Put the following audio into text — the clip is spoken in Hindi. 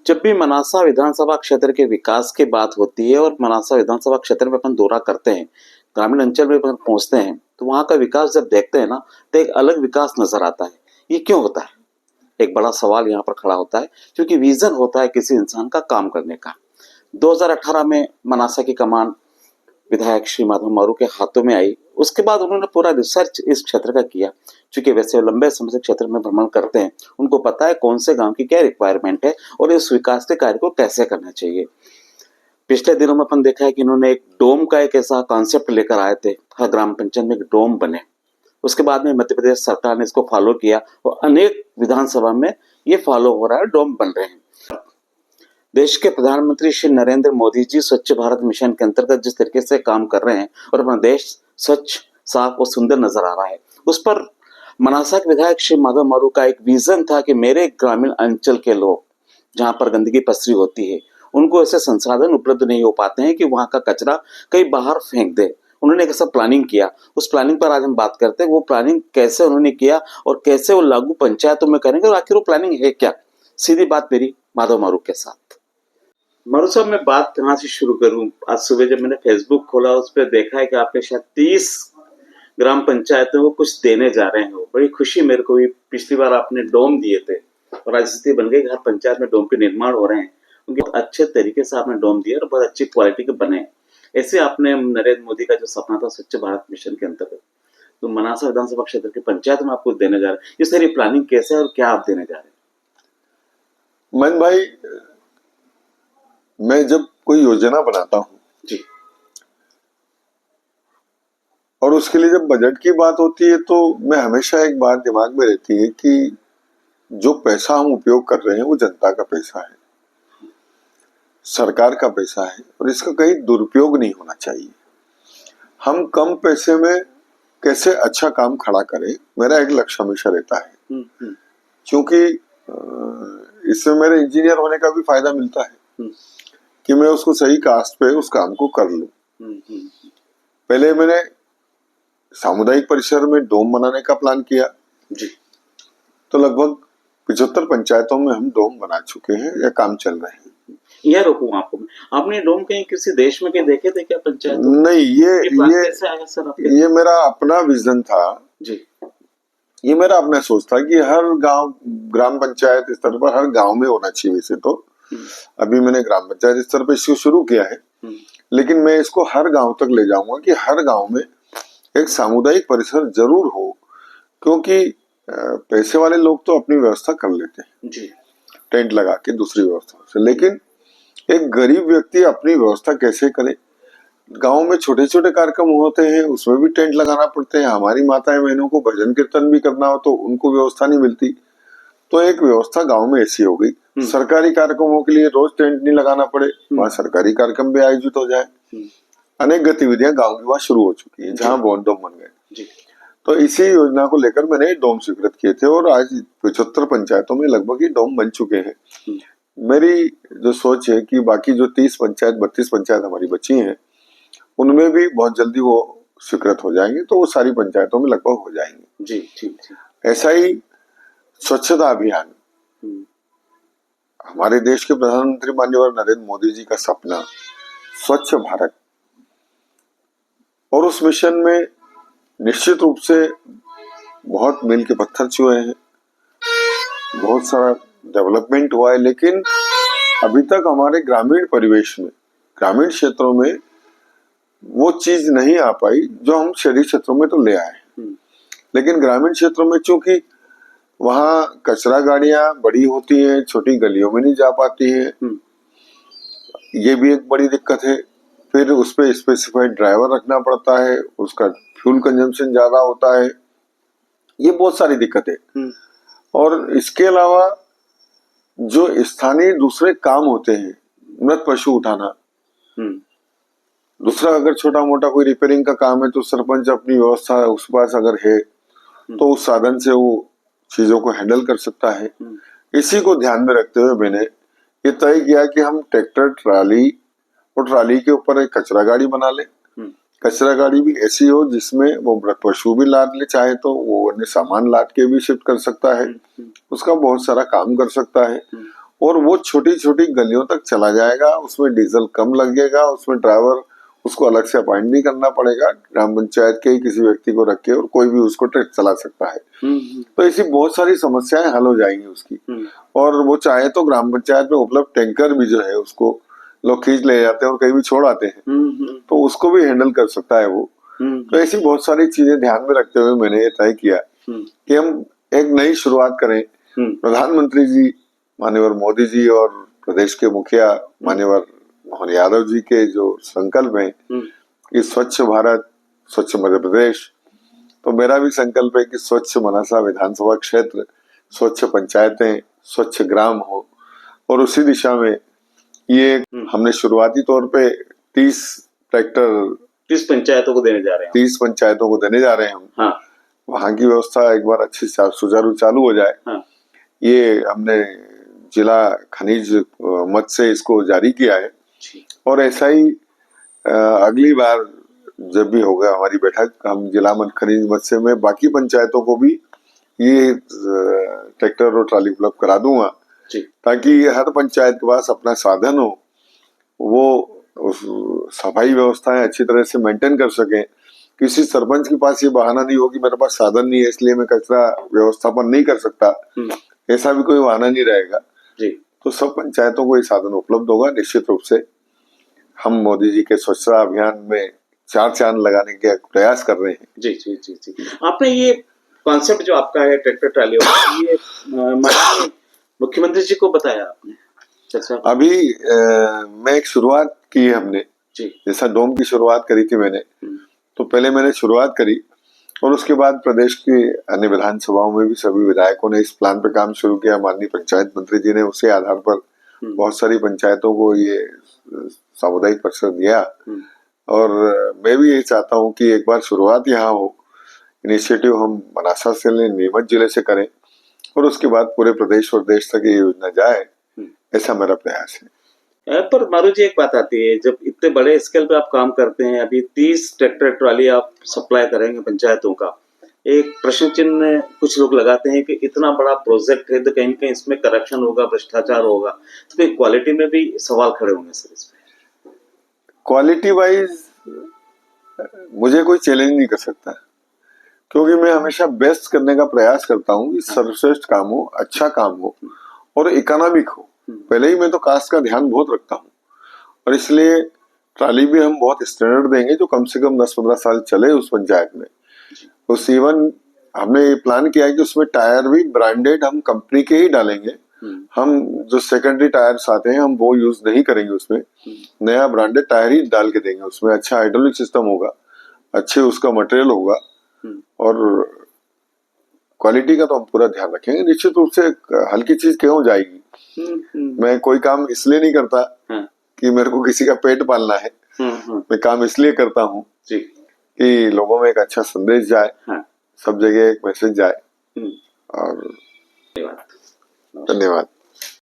जब भी मनासा विधानसभा क्षेत्र के विकास की बात होती है और मनासा विधानसभा क्षेत्र में अपन दौरा करते हैं, ग्रामीण अंचल में अपन पहुंचते हैं, तो वहां का विकास जब देखते हैं ना, तो एक अलग विकास नजर आता है। ये क्यों होता है? एक बड़ा सवाल यहाँ पर खड़ा होता है, क्योंकि विजन होता है किसी इंसान का काम करने का। 2018 में मनासा की कमान विधायक श्री माधव मारू के हाथों में आई। उसके बाद उन्होंने पूरा रिसर्च इस क्षेत्र का किया, क्योंकि वैसे वो लंबे समय से क्षेत्र में भ्रमण करते हैं, उनको पता है कौन से गांव की क्या रिक्वायरमेंट है और इस विकास के कार्य को कैसे करना चाहिए। पिछले दिनों में अपन देखा है कि इन्होंने एक डोम का एक ऐसा कॉन्सेप्ट लेकर आए थे, हर ग्राम पंचायत में एक डोम बने। उसके बाद में मध्य प्रदेश सरकार ने इसको फॉलो किया और अनेक विधानसभा में ये फॉलो हो रहा है, डोम बन रहे हैं। देश के प्रधानमंत्री श्री नरेंद्र मोदी जी स्वच्छ भारत मिशन के अंतर्गत जिस तरीके से काम कर रहे हैं और अपना देश स्वच्छ, साफ और सुंदर नजर आ रहा है, उस पर मनासा के विधायक श्री माधव मारू का एक विजन था कि मेरे ग्रामीण अंचल के लोग जहां पर गंदगी पसरी होती है, उनको ऐसे संसाधन उपलब्ध नहीं हो पाते हैं कि वहां का कचरा कहीं बाहर फेंक दे। उन्होंने एक ऐसा प्लानिंग किया, उस प्लानिंग पर आज हम बात करते हैं। वो प्लानिंग कैसे उन्होंने किया और कैसे वो लागू पंचायतों में करेंगे और आखिर वो प्लानिंग है क्या? सीधी बात मेरी माधव मारू के साथ। मारू साहब, मैं बात कहाँ से शुरू करूं? आज सुबह जब मैंने फेसबुक खोला, उस पर देखा है कि आपने शायद 30 ग्राम पंचायतों को कुछ देने जा रहे हो। बड़ी खुशी मेरे को भी। पिछली बार आपने डोम दिए थे और आज स्थिति बन गई कि हर पंचायत में डोम के निर्माण हो रहे हैं। उनके बहुत अच्छे तरीके से आपने डोम दिए और बहुत अच्छी क्वालिटी के बने। ऐसे आपने नरेंद्र मोदी का जो सपना था स्वच्छ भारत मिशन के अंतर्गत, तो मनासा विधानसभा क्षेत्र की पंचायत में आप कुछ देने जा रहे हैं। ये सारी प्लानिंग कैसे है और क्या आप देने जा रहे हैं? मन भाई, मैं जब कोई योजना बनाता हूं जी, और उसके लिए जब बजट की बात होती है, तो मैं हमेशा एक बात दिमाग में रहती है कि जो पैसा हम उपयोग कर रहे हैं वो जनता का पैसा है, सरकार का पैसा है और इसका कहीं दुरुपयोग नहीं होना चाहिए। हम कम पैसे में कैसे अच्छा काम खड़ा करें, मेरा एक लक्ष्य हमेशा रहता है। क्योंकि इसमें मेरे इंजीनियर होने का भी फायदा मिलता है कि मैं उसको सही कास्ट पे उस काम को कर लूं। पहले मैंने सामुदायिक परिसर में डोम बनाने का प्लान किया जी, तो लगभग 75 पंचायतों में हम डोम बना चुके हैं या काम चल रहे हैं। यह रोकूं आपको, आपने डोम कहीं किसी देश में कहीं देखे थे क्या पंचायत? नहीं, ये मेरा अपना विजन था जी। ये मेरा अपना सोच था कि हर गांव, ग्राम पंचायत स्तर पर हर गांव में होना चाहिए। वैसे तो अभी मैंने ग्राम पंचायत स्तर पर इसको शुरू किया है, लेकिन मैं इसको हर गांव तक ले जाऊंगा कि हर गांव में एक सामुदायिक परिसर जरूर हो, क्योंकि पैसे वाले लोग तो अपनी व्यवस्था कर लेते हैं जी, टेंट लगा के दूसरी व्यवस्था से, लेकिन एक गरीब व्यक्ति अपनी व्यवस्था कैसे करे? गांव में छोटे छोटे कार्यक्रम होते हैं, उसमें भी टेंट लगाना पड़ते हैं। हमारी माताएं बहनों को भजन कीर्तन भी करना हो तो उनको व्यवस्था नहीं मिलती। तो एक व्यवस्था गांव में ऐसी हो गई, सरकारी कार्यक्रमों के लिए रोज टेंट नहीं लगाना पड़े, वहाँ सरकारी कार्यक्रम भी आयोजित हो जाए। अनेक गतिविधियां गांव में वहाँ शुरू हो चुकी है जहाँ डोम बन गए। तो इसी योजना को लेकर मैंने डोम स्वीकृत किए थे और आज 75 पंचायतों में लगभग ये डोम बन चुके हैं। मेरी जो सोच है कि बाकी जो 32 पंचायत हमारी बची हैं, उनमें भी बहुत जल्दी वो स्वीकृत हो जाएंगे, तो वो सारी पंचायतों में लगभग हो जाएंगे। जी, ठीक। ऐसा ही स्वच्छता अभियान, हमारे देश के प्रधानमंत्री माननीय नरेंद्र मोदी जी का सपना स्वच्छ भारत, और उस मिशन में निश्चित रूप से बहुत मील के पत्थर छुए हैं, बहुत सारा डेवलपमेंट हुआ है, लेकिन अभी तक हमारे ग्रामीण परिवेश में, ग्रामीण क्षेत्रों में वो चीज नहीं आ पाई जो हम शहरी क्षेत्रों में तो ले आए। लेकिन ग्रामीण क्षेत्रों में चूंकि वहाँ कचरा गाड़ियां बड़ी होती हैं, छोटी गलियों में नहीं जा पाती है, ये भी एक बड़ी दिक्कत है। फिर उस पर स्पेसिफाइड ड्राइवर रखना पड़ता है, उसका फ्यूल कंजम्पशन ज्यादा होता है, ये बहुत सारी दिक्कतें। और इसके अलावा जो स्थानीय दूसरे काम होते हैं, मृत पशु उठाना, दूसरा अगर छोटा मोटा कोई रिपेयरिंग का काम है तो सरपंच अपनी व्यवस्था उस पास अगर है तो उस साधन से वो चीजों को हैंडल कर सकता है। इसी को ध्यान में रखते हुए मैंने ये तय किया कि हम ट्रैक्टर, ट्राली और ट्राली के ऊपर एक कचरा गाड़ी बना ले। कचरा गाड़ी भी ऐसी हो जिसमें वो मृत पशु भी लाद ले, चाहे तो वो अन्य सामान लाद के भी शिफ्ट कर सकता है, उसका बहुत सारा काम कर सकता है। और वो छोटी छोटी गलियों तक चला जाएगा, उसमें डीजल कम लगेगा, उसमें ड्राइवर उसको अलग से अपॉइंट नहीं करना पड़ेगा, ग्राम पंचायत के ही किसी व्यक्ति को रख के और कोई भी उसको ट्रक चला सकता है। तो ऐसी बहुत सारी समस्याएं हल हो जाएंगी उसकी। और वो चाहे तो ग्राम पंचायत में उपलब्ध टैंकर भी जो है उसको लोग खींच ले जाते हैं और कहीं भी छोड़ आते हैं, तो उसको भी हैंडल कर सकता है वो। तो ऐसी बहुत सारी चीजें ध्यान में रखते हुए मैंने ये तय किया कि हम एक नई शुरुआत करें। प्रधानमंत्री जी माननीय मोदी जी और प्रदेश के मुखिया माननीय मोहन यादव जी के जो संकल्प है कि स्वच्छ भारत स्वच्छ मध्य प्रदेश, तो मेरा भी संकल्प है कि स्वच्छ मनासा विधानसभा क्षेत्र, स्वच्छ पंचायतें, स्वच्छ ग्राम हो। और उसी दिशा में ये हमने शुरुआती तौर पे 30 ट्रैक्टर 30 पंचायतों को देने जा रहे हैं। 30 पंचायतों को देने जा रहे हैं हम। हाँ। वहां की व्यवस्था एक बार अच्छी सुचारू चालू हो जाए। हाँ। ये हमने जिला खनिज मद से इसको जारी किया है और ऐसा ही अगली बार जब भी होगा हमारी बैठक, हम जिला खनिज मद से में बाकी पंचायतों को भी ये ट्रैक्टर और ट्राली उपलब्ध करा दूंगा ताकि हर पंचायत के पास अपना साधन हो, वो सफाई व्यवस्थाएं अच्छी तरह से मेंटेन कर सके। किसी सरपंच के पास ये बहाना नहीं हो कि मेरे पास साधन नहीं है इसलिए मैं कचरा व्यवस्थापन नहीं कर सकता, ऐसा भी कोई बहाना नहीं रहेगा जी। तो सब पंचायतों को ये साधन उपलब्ध होगा। निश्चित रूप से हम मोदी जी के स्वच्छता अभियान में 4 चांद लगाने के प्रयास कर रहे हैं। जी जी जी जी। आपने ये कॉन्सेप्ट जो आपका है ट्रैक्टर ट्राली, ये माननीय मुख्यमंत्री जी को बताया आपने? अभी मैं एक शुरुआत की है हमने जी। जैसा डोम की शुरुआत करी थी मैंने, तो पहले मैंने शुरुआत करी और उसके बाद प्रदेश की अन्य विधानसभाओं में भी सभी विधायकों ने इस प्लान पे काम शुरू किया। माननीय पंचायत मंत्री जी ने उसी आधार पर बहुत सारी पंचायतों को ये सामुदायिक परिसर दिया और मैं भी यही चाहता हूँ कि एक बार शुरुआत यहाँ हो, इनिशिएटिव हम मनासा से लें, नीमच जिले से करें और उसके बाद पूरे प्रदेश और देश तक ये योजना जाए, ऐसा मेरा प्रयास है। पर मारू जी एक बात आती है, जब इतने बड़े स्केल पे आप काम करते हैं, अभी 30 ट्रैक्टर ट्राली आप सप्लाई करेंगे पंचायतों का, एक प्रश्न चिन्ह कुछ लोग लगाते हैं कि इतना बड़ा प्रोजेक्ट है तो कहीं न कहीं इसमें करप्शन होगा, भ्रष्टाचार होगा, तो फिर क्वालिटी में भी सवाल खड़े होंगे सर इसमें। क्वालिटी वाइज मुझे कोई चैलेंज नहीं कर सकता क्योंकि मैं हमेशा बेस्ट करने का प्रयास करता हूँ कि सर्वश्रेष्ठ काम हो, अच्छा काम हो और इकोनॉमिक हो। पहले ही मैं तो कास्ट का ध्यान बहुत रखता हूँ और इसलिए ट्राली भी हम बहुत स्टैंडर्ड देंगे जो कम से कम 10-15 साल चले उस पंचायत में। उस इवन हमने ये प्लान किया है कि उसमें टायर भी ब्रांडेड हम कंपनी के ही डालेंगे। हम जो सेकेंडरी टायर्स आते हैं हम वो यूज नहीं करेंगे, उसमें नया ब्रांडेड टायर ही डाल के देंगे। उसमें अच्छा हाइड्रोलिक सिस्टम होगा, अच्छे उसका मटेरियल होगा और क्वालिटी का तो हम पूरा ध्यान रखेंगे। निश्चित रूप से हल्की चीज क्यों जाएगी। मैं कोई काम इसलिए नहीं करता कि मेरे को किसी का पेट पालना है, मैं काम इसलिए करता हूँ कि लोगों में एक अच्छा संदेश जाए, सब जगह एक मैसेज जाए। और धन्यवाद।